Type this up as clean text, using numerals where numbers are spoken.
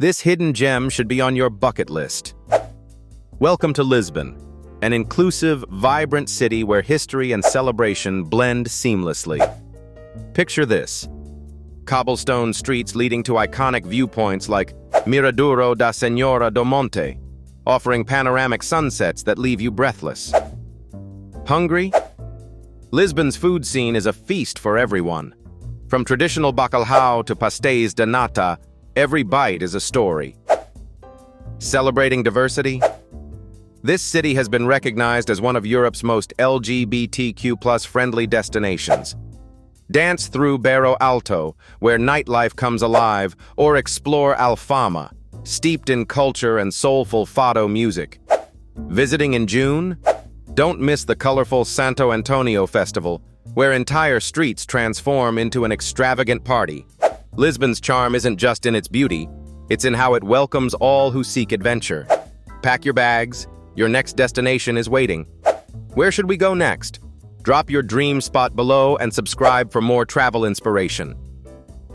This hidden gem should be on your bucket list. Welcome to Lisbon, an inclusive, vibrant city where history and celebration blend seamlessly. Picture this: cobblestone streets leading to iconic viewpoints like Miradouro da Senhora do Monte, offering panoramic sunsets that leave you breathless. Hungry? Lisbon's food scene is a feast for everyone. From traditional bacalhau to pastéis de nata, every bite is a story. Celebrating diversity? This city has been recognized as one of Europe's most LGBTQ+ friendly destinations. Dance through Barro Alto, where nightlife comes alive, or explore Alfama, steeped in culture and soulful fado music. Visiting in June? Don't miss the colorful Santo Antonio Festival, where entire streets transform into an extravagant party. Lisbon's charm isn't just in its beauty, it's in how it welcomes all who seek adventure. Pack your bags, your next destination is waiting. Where should we go next? Drop your dream spot below and subscribe for more travel inspiration.